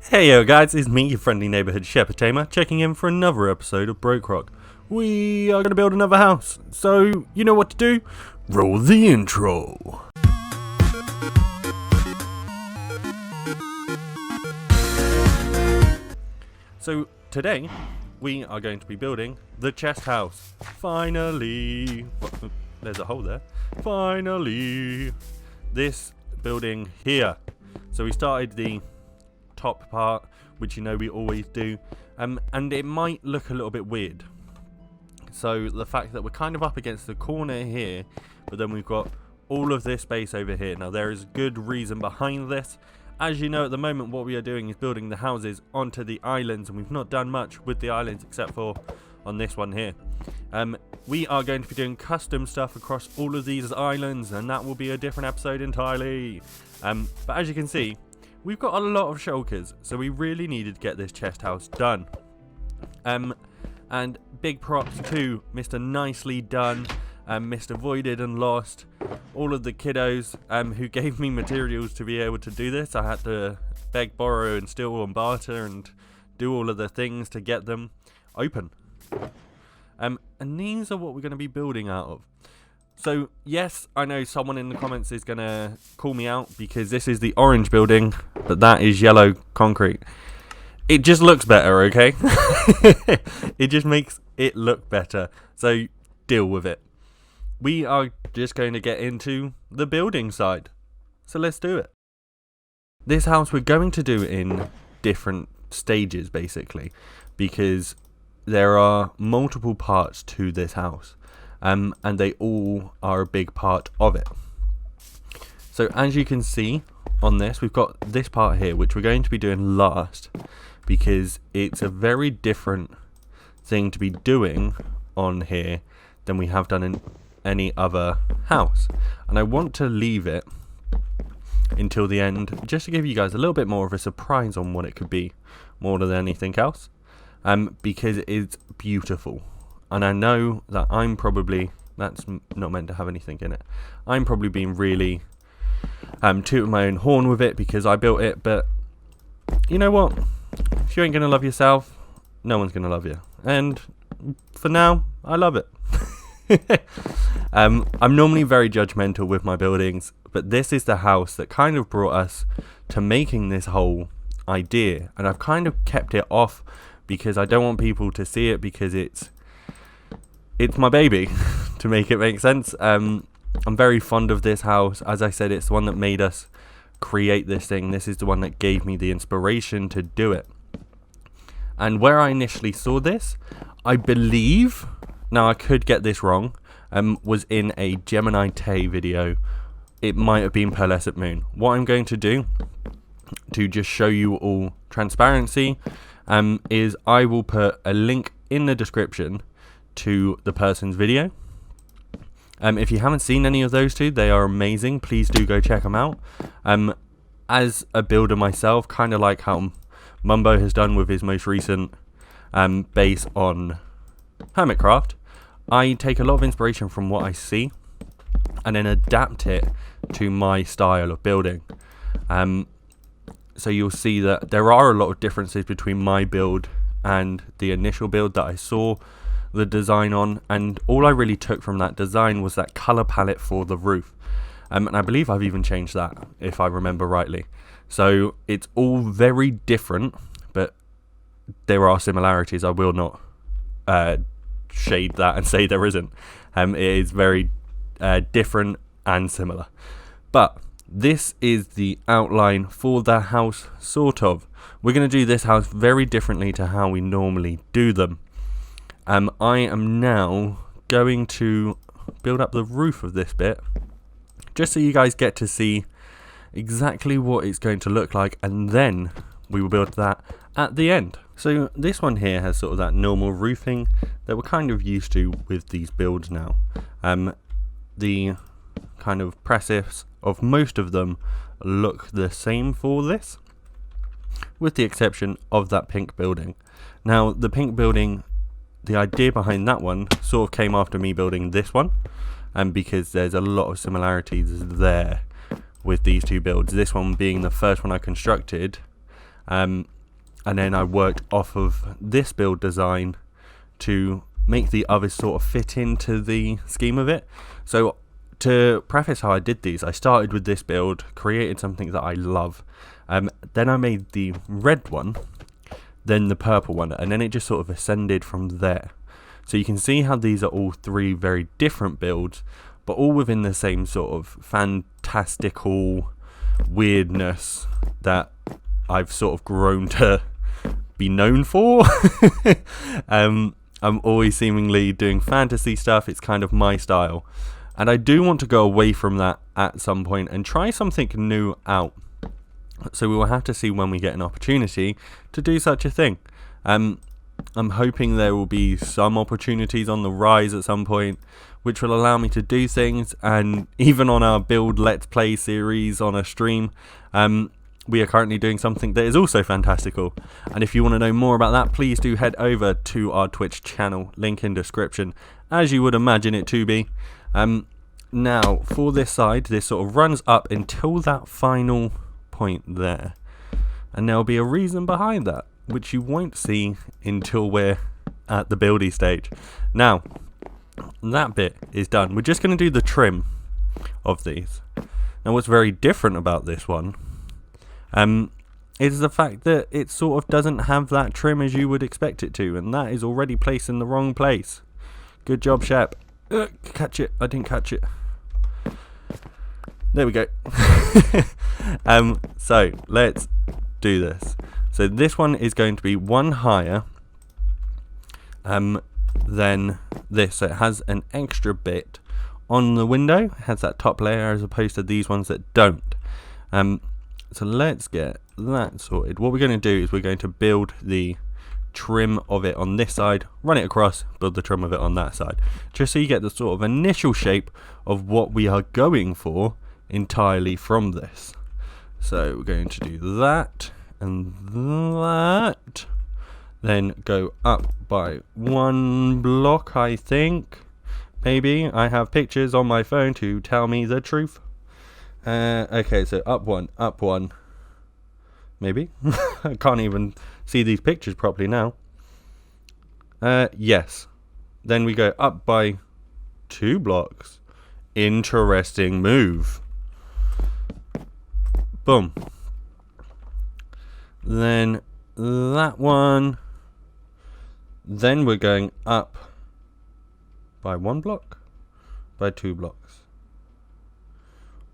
Hey yo guys, it's me, your friendly neighborhood shepherd Tamer, checking in for another episode of BrokeRock. We are going to build another house, so you know what to do. Roll the intro. So today, we are going to be building the chest house. Finally. There's a hole there. Finally. This building here. So we started the top part, which you know we always do, and it might look a little bit weird. So the fact that we're kind of up against the corner here, but then we've got all of this space over here. Now there is good reason behind this. As you know, at the moment what we are doing is building the houses onto the islands, and we've not done much with the islands except for on this one here. We are going to be doing custom stuff across all of these islands, and that will be a different episode entirely. But as you can see, we've got a lot of shulkers, so we really needed to get this chest house done. And big props to Mr. Nicely Done, Mr. Voided and Lost, all of the kiddos who gave me materials to be able to do this. I had to beg, borrow and steal and barter and do all of the things to get them open. And these are what we're going to be building out of. So yes, I know someone in the comments is going to call me out because this is the orange building, but that is yellow concrete. It just looks better, okay? It just makes it look better. So deal with it. We are just going to get into the building side. So let's do it. This house we're going to do in different stages basically, because there are multiple parts to this house. And they all are a big part of it. So as you can see on this, we've got this part here, which we're going to be doing last, because it's a very different thing to be doing on here than we have done in any other house. And I want to leave it until the end, just to give you guys a little bit more of a surprise on what it could be, more than anything else, because it's beautiful. And I know that that's not meant to have anything in it. I'm probably being really tooting my own horn with it because I built it, but you know what? If you ain't going to love yourself, no one's going to love you. And for now, I love it. I'm normally very judgmental with my buildings, but this is the house that kind of brought us to making this whole idea. And I've kind of kept it off because I don't want people to see it, because it's my baby, to make it make sense. I'm very fond of this house. As I said, it's the one that made us create this thing. This is the one that gave me the inspiration to do it. And where I initially saw this, I believe, now I could get this wrong, was in a GeminiTay video. It might have been Pearlescent Moon. What I'm going to do, to just show you all transparency, is I will put a link in the description to the person's video. If you haven't seen any of those two, they are amazing. Please do go check them out. As a builder myself, kind of like how Mumbo has done with his most recent base on Hermitcraft, I take a lot of inspiration from what I see and then adapt it to my style of building. So you'll see that there are a lot of differences between my build and the initial build that I saw the design on, and all I really took from that design was that color palette for the roof, and I believe I've even changed that, if I remember rightly. So it's all very different, but there are similarities. I will not shade that and say there isn't. It is very different and similar, but this is the outline for the house, sort of. We're going to do this house very differently to how we normally do them. I am now going to build up the roof of this bit, just so you guys get to see exactly what it's going to look like, and then we will build that at the end. So this one here has sort of that normal roofing that we're kind of used to with these builds now. The kind of precipice of most of them look the same for this, with the exception of that pink building. Now the pink building, the idea behind that one sort of came after me building this one, and because there's a lot of similarities there with these two builds. This one being the first one I constructed, and then I worked off of this build design to make the others sort of fit into the scheme of it. So to preface how I did these, I started with this build, created something that I love, then I made the red one, then the purple one, and then it just sort of ascended from there. So you can see how these are all three very different builds, but all within the same sort of fantastical weirdness that I've sort of grown to be known for. I'm always seemingly doing fantasy stuff. It's kind of my style. And I do want to go away from that at some point and try something new out. So we will have to see when we get an opportunity to do such a thing. I'm hoping there will be some opportunities on the rise at some point which will allow me to do things, and even on our build let's play series on a stream, we are currently doing something that is also fantastical. And if you want to know more about that, please do head over to our Twitch channel, link in description, as you would imagine it to be. Now for this side, this sort of runs up until that final point there, and there'll be a reason behind that which you won't see until we're at the buildy stage. Now that bit is done. We're just going to do the trim of these. Now what's very different about this one is the fact that it sort of doesn't have that trim as you would expect it to, and that is already placed in the wrong place. Good job, Shep. Catch it. I didn't catch it. There we go. So let's do this. So this one is going to be one higher than this. So it has an extra bit on the window. It has that top layer as opposed to these ones that don't. So let's get that sorted. What we're going to do is we're going to build the trim of it on this side, run it across, build the trim of it on that side, just so you get the sort of initial shape of what we are going for entirely from this. So we're going to do that and that, then go up by one block, I think. Maybe I have pictures on my phone to tell me the truth. Okay, so up one, maybe. I can't even see these pictures properly now. Yes, then we go up by 2 blocks. Interesting move. Boom. Then that one. Then we're going up by 1 block, by 2 blocks.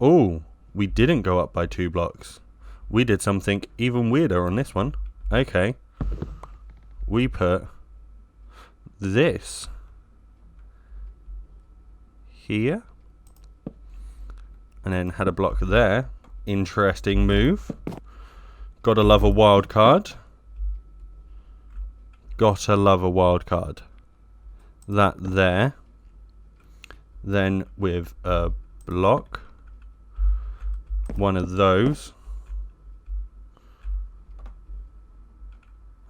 Oh, we didn't go up by 2 blocks. We did something even weirder on this one. Okay. We put this here, and then had a block there. Interesting move. Gotta love a wild card. Gotta love a wild card. That there. Then with a block. One of those.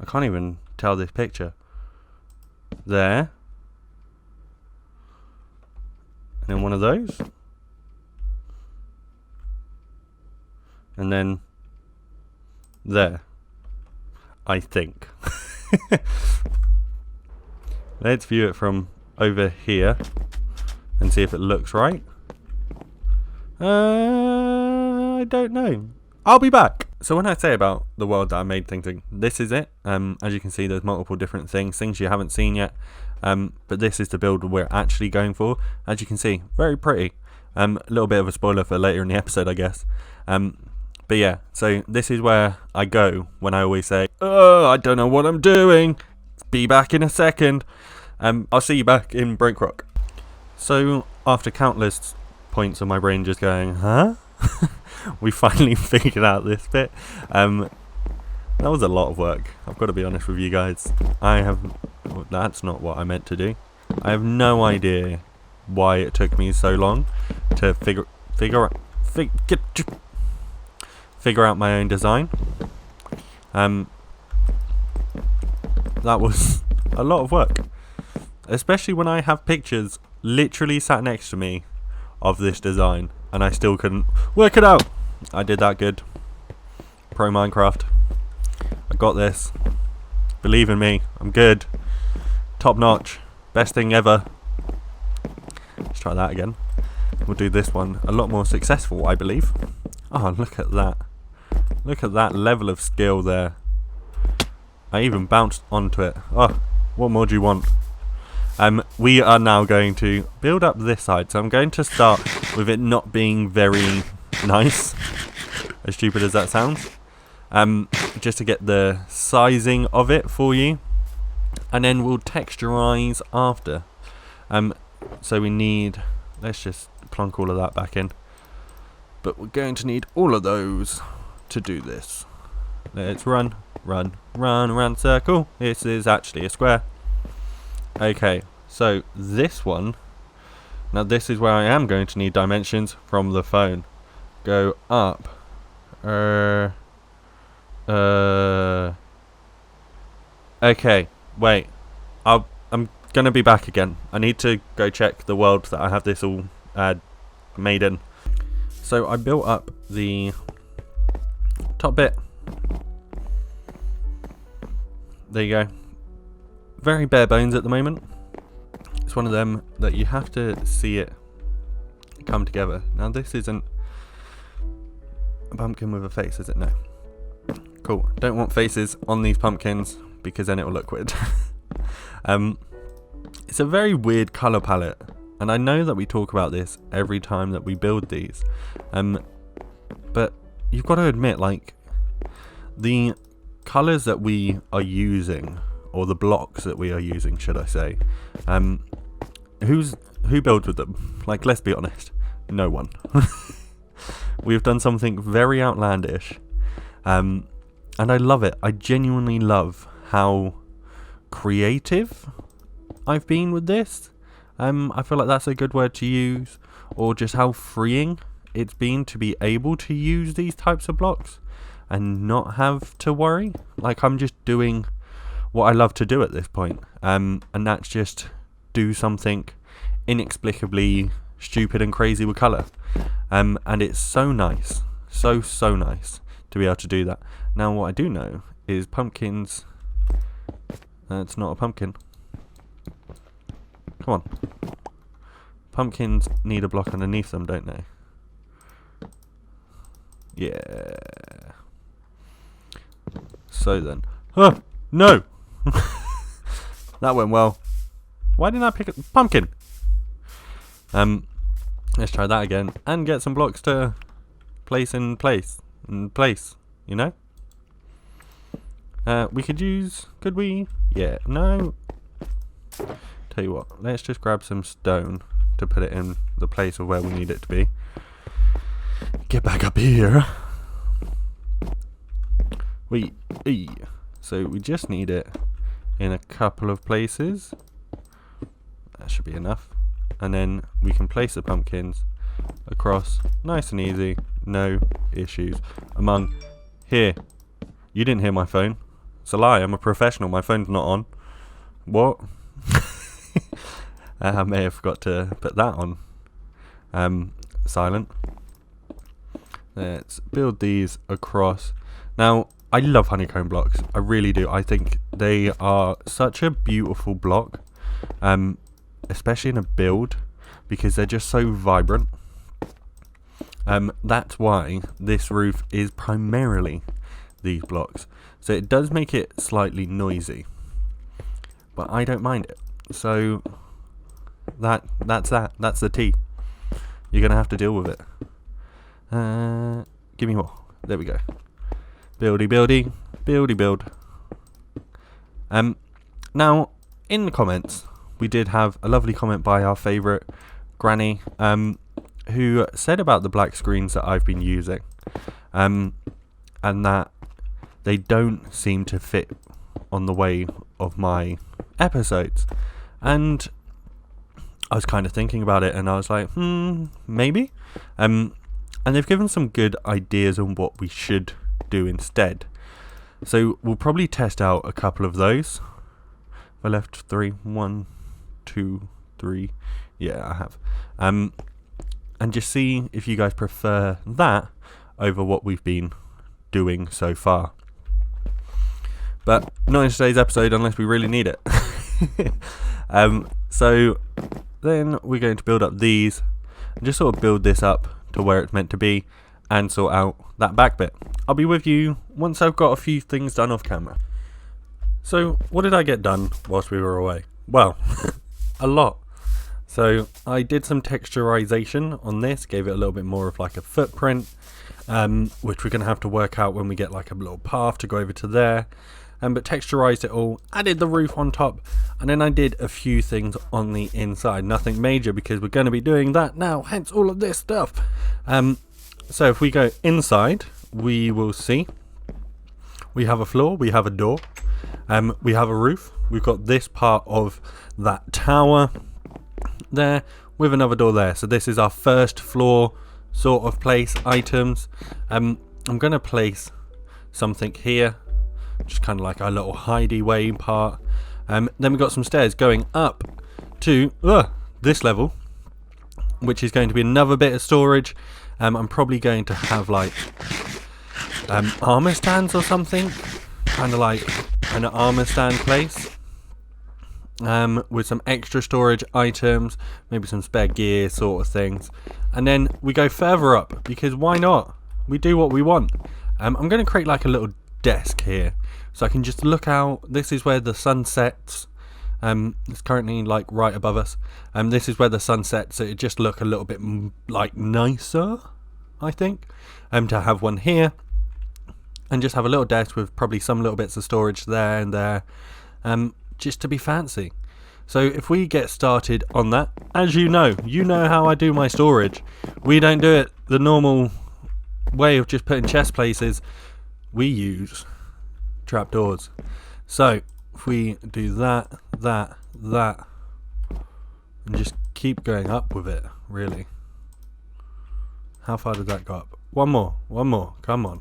I can't even tell this picture. There. And then one of those. And then there. I think. Let's view it from over here and see if it looks right. I don't know. I'll be back. So when I say about the world that I made thinking, this is it. As you can see, there's multiple different things you haven't seen yet. But this is the build we're actually going for. As you can see, very pretty. A little bit of a spoiler for later in the episode, I guess. But yeah, so this is where I go when I always say, oh, I don't know what I'm doing. Be back in a second. I'll see you back in BrokeRock. So after countless points of my brain just going, huh? We finally figured out this bit. That was a lot of work. I've got to be honest with you guys. That's not what I meant to do. I have no idea why it took me so long to figure out my own design. That was a lot of work, especially when I have pictures literally sat next to me of this design and I still couldn't work it out. I did that good. Pro Minecraft. got this. Believe in me, I'm good. Top notch. Best thing ever. Let's try that again. We'll do this one a lot more successful, I believe. Oh, look at that. Look at that level of skill there. I even bounced onto it. Oh, what more do you want? We are now going to build up this side. So I'm going to start with it not being very nice. As stupid as that sounds. Just to get the sizing of it for you. And then we'll texturize after. So we need... Let's just plonk all of that back in. But we're going to need all of those to do this. Let's run circle. This is actually a square. Okay, so this one. Now this is where I am going to need dimensions from the phone. Go up. Okay, wait. I'm gonna be back again. I need to go check the world that I have this all made in. So I built up the top bit. There you go. Very bare bones at the moment. It's one of them that you have to see it come together. Now this isn't a pumpkin with a face, is it? No. Cool. Don't want faces on these pumpkins because then it will look weird. It's a very weird colour palette, and I know that we talk about this every time that we build these, but you've got to admit, like, the colours that we are using, or the blocks that we are using, should I say, who builds with them? Like, let's be honest, no one. We've done something very outlandish, and I love it. I genuinely love how creative I've been with this. I feel like that's a good word to use, or just how freeing it's been to be able to use these types of blocks and not have to worry. Like, I'm just doing what I love to do at this point, and that's just do something inexplicably stupid and crazy with colour, and it's so nice, so nice to be able to do that. Now what I do know is pumpkins, it's not a pumpkin. Come on. Pumpkins need a block underneath them, don't they? Yeah. So then. Oh, no! That went well. Why didn't I pick a pumpkin? Let's try that again. And get some blocks to place, you know? We could use... Could we? Yeah. No. Tell you what, let's just grab some stone to put it in the place of where we need it to be. Get back up here. So we just need it in a couple of places. That should be enough. And then we can place the pumpkins across, nice and easy, no issues. Among here. You didn't hear my phone. It's a lie, I'm a professional, my phone's not on. What? I may have forgot to put that on silent. Let's build these across. Now, I love honeycomb blocks. I really do. I think they are such a beautiful block, especially in a build, because they're just so vibrant. That's why this roof is primarily these blocks. So it does make it slightly noisy, but I don't mind it. So that's the tea. You're gonna have to deal with it. Give me more. There we go. Buildy build. Now in the comments we did have a lovely comment by our favourite Granny, who said about the black screens that I've been using, and that they don't seem to fit on the way of my episodes. And I was kind of thinking about it, and I was like, maybe. And they've given some good ideas on what we should do instead. So we'll probably test out a couple of those. I left 3, 1, 2, 3. Yeah, I have. And just see if you guys prefer that over what we've been doing so far. but not in today's episode unless we really need it. So then we're going to build up these and just sort of build this up to where it's meant to be and sort out that back bit. I'll be with you once I've got a few things done off camera. So what did I get done whilst we were away? Well, a lot. So I did some texturization on this, gave it a little bit more of like a footprint, which we're going to have to work out when we get like a little path to go over to there. But texturized it all, added the roof on top, and then I did a few things on the inside. Nothing major because we're going to be doing that now, hence all of this stuff. So if we go inside, we will see we have a floor, we have a door, we have a roof. We've got this part of that tower there with another door there. So this is our first floor sort of place items. I'm going to place something here, just kind of like our little hideaway part. Then we've got some stairs going up to this level, which is going to be another bit of storage. I'm probably going to have like armor stands or something, kind of like an armor stand place, with some extra storage items, maybe some spare gear sort of things. And then we go further up because why not? We do what we want. I'm going to create like a little desk here so I can just look out. This is where the sun sets. It's currently like right above us. This is where the sun sets, so it just look a little bit like nicer, I think. To have one here and just have a little desk with probably some little bits of storage there and there, just to be fancy. So if we get started on that, as you know how I do my storage. We don't do it the normal way of just putting chest places. We use trapdoors. So if we do that, and just keep going up with it, really. How far did that go up? One more, come on.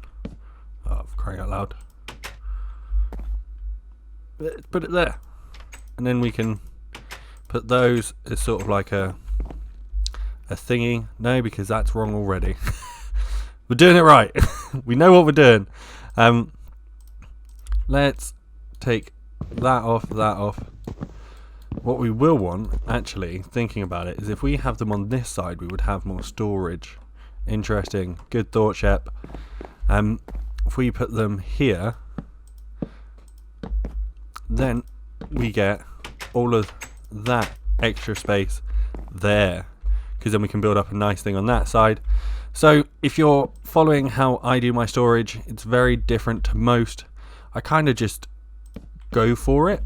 Oh, for crying out loud. Put it there. And then we can put those as sort of like a thingy. No, because that's wrong already. We're doing it right. We know what we're doing. Let's take that off. What we will want, actually, thinking about it, is if we have them on this side, we would have more storage. Interesting. Good thought, Shep. If we put them here, then we get all of that extra space there, because then we can build up a nice thing on that side. So if you're following how I do my storage, it's very different to most. I kind of just go for it.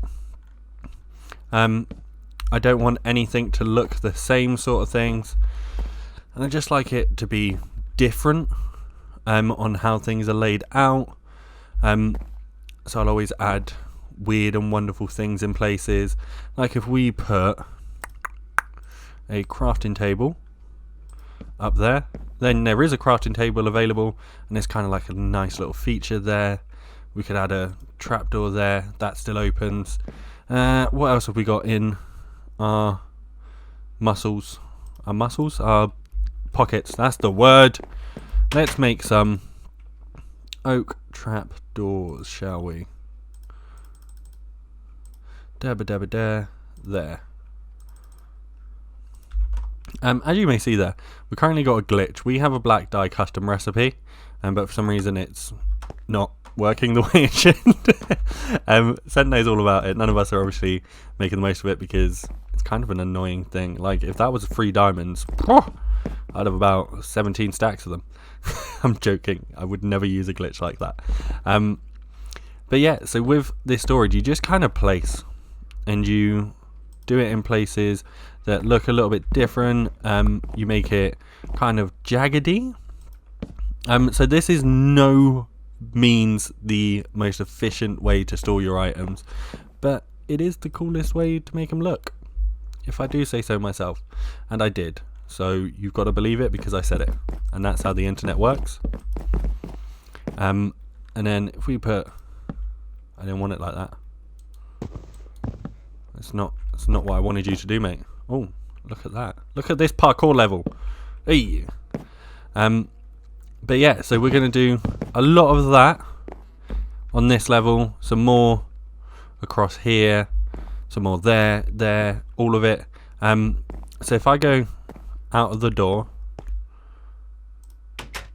I don't want anything to look the same sort of things, and I just like it to be different on how things are laid out. So I'll always add weird and wonderful things in places. Like if we put a crafting table up there, then there is a crafting table available, and it's kind of like a nice little feature there. We could add a trapdoor there, that still opens. What else have we got in our muscles? Our pockets, that's the word. Let's make some oak trap doors, shall we? There. As you may see there, we currently got a glitch. We have a black dye custom recipe, but for some reason it's not working the way it should. Sent knows all about it. None of us are obviously making the most of it because it's kind of an annoying thing. Like if that was 3 diamonds, I'd have about 17 stacks of them. I'm joking. I would never use a glitch like that. But yeah, so with this storage, you just kind of place, and you do it in places that look a little bit different. You make it kind of jaggedy. So this is no means the most efficient way to store your items, but it is the coolest way to make them look, if I do say so myself, and I did. So you've got to believe it because I said it, and that's how the internet works. And then if we put, I didn't want it like that. It's not what I wanted you to do, mate. Oh, look at that. Look at this parkour level. Hey. But yeah, so we're going to do a lot of that on this level, some more across here, some more there, all of it. So if I go out of the door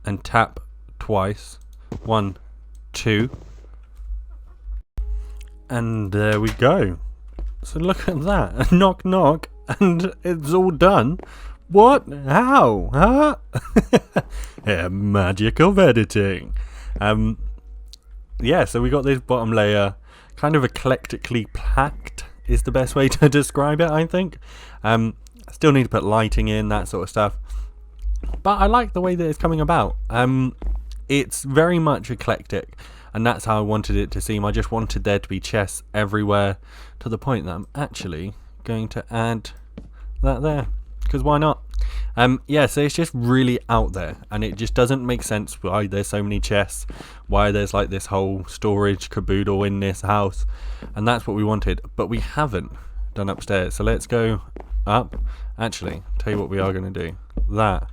and tap twice, 1, 2, and there we go. So look at that, knock knock, and it's all done. What? How? Huh? Yeah, magic of editing. Yeah, so we got this bottom layer, kind of eclectically packed is the best way to describe it, I think. Still need to put lighting in, that sort of stuff. But I like the way that it's coming about. It's very much eclectic, and that's how I wanted it to seem. I just wanted there to be chests everywhere, to the point that I'm actually going to add that there, because why not? Yeah, so it's just really out there, and it just doesn't make sense why there's so many chests, why there's like this whole storage caboodle in this house, and that's what we wanted, but we haven't done upstairs. So let's go up. Actually, tell you what we are going to do. That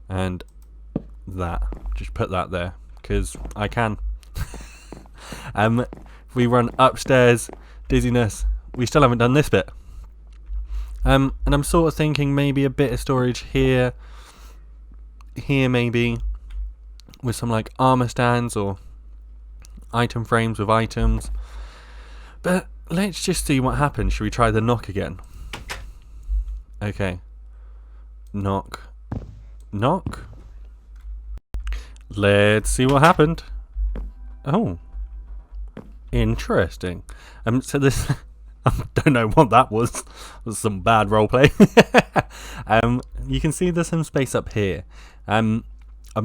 and that. Just put that there, because I can. If we run upstairs, dizziness, we still haven't done this bit. And I'm sort of thinking maybe a bit of storage here maybe, with some like armor stands or item frames with items. But let's just see what happens. Should we try the knock again? Okay. Knock. Knock. Let's see what happened. Oh. Interesting. So this... I don't know what that was. It was some bad roleplay. You can see there's some space up here. I'm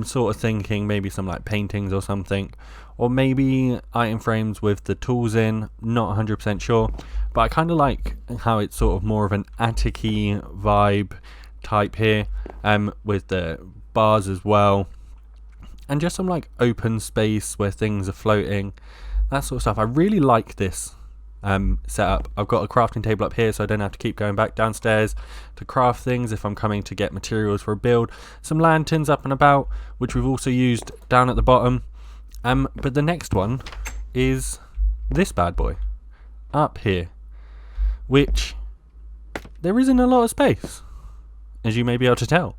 sort of thinking maybe some like paintings or something, or maybe item frames with the tools in. Not 100% sure, but I kind of like how it's sort of more of an attic-y vibe type here, with the bars as well, and just some like open space where things are floating, that sort of stuff. I really like this setup. I've got a crafting table up here, so I don't have to keep going back downstairs to craft things if I'm coming to get materials for a build. Some lanterns up and about, which we've also used down at the bottom. But the next one is this bad boy up here, which there isn't a lot of space, as you may be able to tell.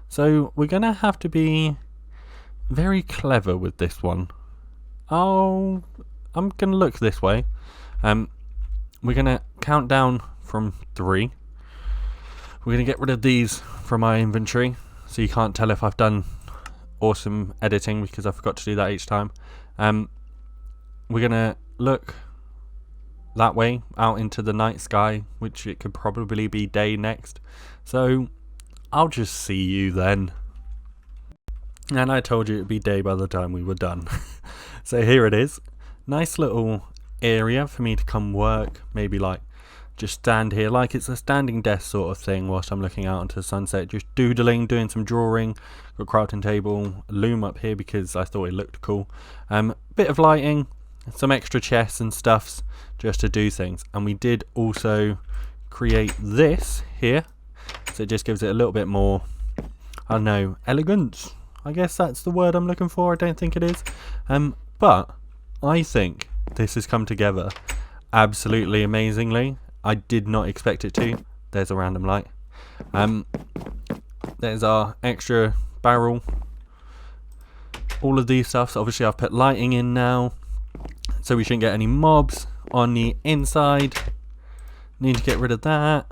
So we're gonna have to be very clever with this one. I'm gonna look this way. We're gonna count down from 3. We're gonna get rid of these from my inventory, so you can't tell if I've done awesome editing, because I forgot to do that each time. We're gonna look that way out into the night sky, which it could probably be day next. So I'll just see you then. And I told you it'd be day by the time we were done. So here it is. Nice little area for me to come work, maybe like just stand here like it's a standing desk sort of thing whilst I'm looking out into the sunset, just doodling, doing some drawing. Got a crafting table, a loom up here because I thought it looked cool. Bit of lighting, some extra chests and stuffs just to do things. And we did also create this here, so it just gives it a little bit more, I don't know, elegance. I guess that's the word I'm looking for. I don't think it is, but I think this has come together absolutely amazingly. I did not expect it to. There's a random light. There's our extra barrel. All of these stuffs. Obviously I've put lighting in now, so we shouldn't get any mobs on the inside. Need to get rid of that.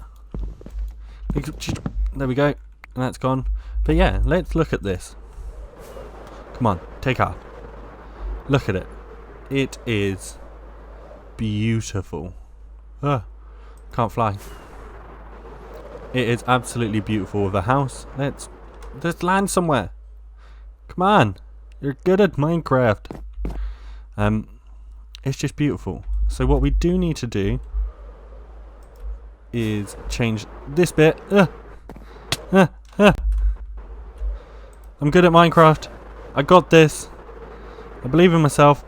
There we go. And that's gone. But yeah, let's look at this. Come on, take off. Look at it. It is beautiful. Can't fly. It is absolutely beautiful with a house. Let's land somewhere. Come on. You're good at Minecraft. It's just beautiful. So what we do need to do is change this bit. I'm good at Minecraft. I got this. I believe in myself.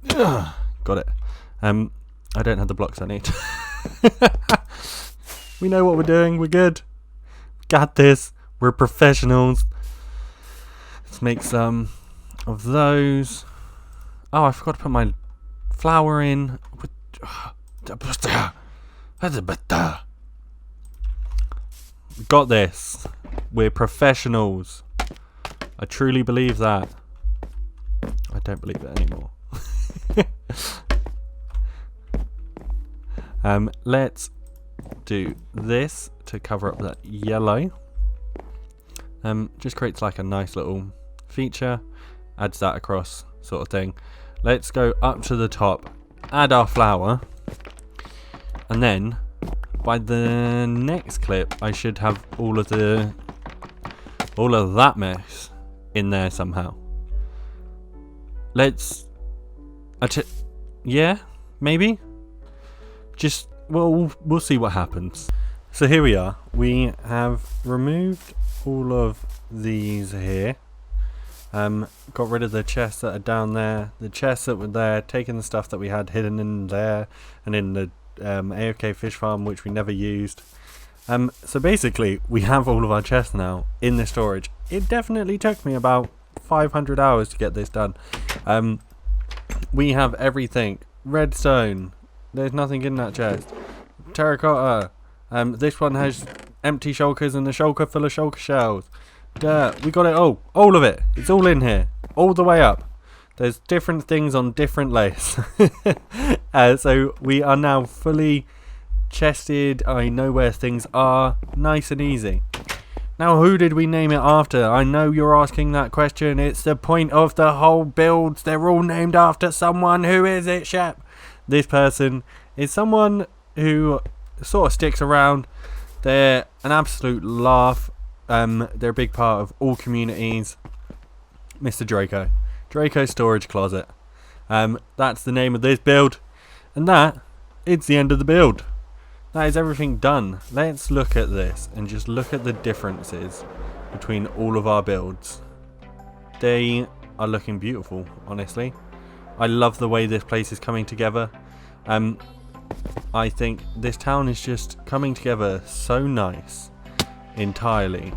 Got it. I don't have the blocks I need. We know what we're doing. We're good. Got this. We're professionals. Let's make some of those. Oh, I forgot to put my flour in. Got this. We're professionals. I truly believe that. I don't believe it anymore. Let's do this to cover up that yellow. Just creates like a nice little feature. Adds that across, sort of thing. Let's go up to the top. Add our flour. And then by the next clip I should have all of that mess in there somehow. Yeah, maybe. Just we'll see what happens. So here we are. We have removed all of these here. Got rid of the chests that are down there, the chests that were there, taking the stuff that we had hidden in there and in the AFK fish farm, which we never used. So basically we have all of our chests now in the storage. It definitely took me about 500 hours to get this done. We have everything. Redstone, there's nothing in that chest. Terracotta, this one has empty shulkers and a shulker full of shulker shells. Dirt, we got it all of it. It's all in here, all the way up. There's different things on different layers. So we are now fully chested. I know where things are, nice and easy. Now, who did we name it after? I know you're asking that question. It's the point of the whole builds. They're all named after someone. Who is it, Shep? This person is someone who sort of sticks around. They're an absolute laugh. They're a big part of all communities. Mr. Draco. Draco Storage Closet. That's the name of this build. And that is the end of the build. That is everything done. Let's look at this and just look at the differences between all of our builds. They are looking beautiful, honestly. I love the way this place is coming together. I think this town is just coming together so nice entirely.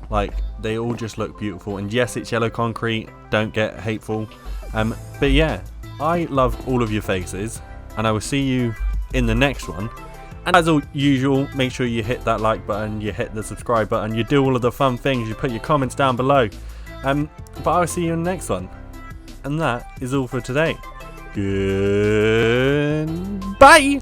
Like, they all just look beautiful. And yes, it's yellow concrete, don't get hateful. But yeah, I love all of your faces, and I will see you in the next one. And as usual, make sure you hit that like button, you hit the subscribe button, you do all of the fun things, you put your comments down below. But I'll see you in the next one. And that is all for today. Goodbye!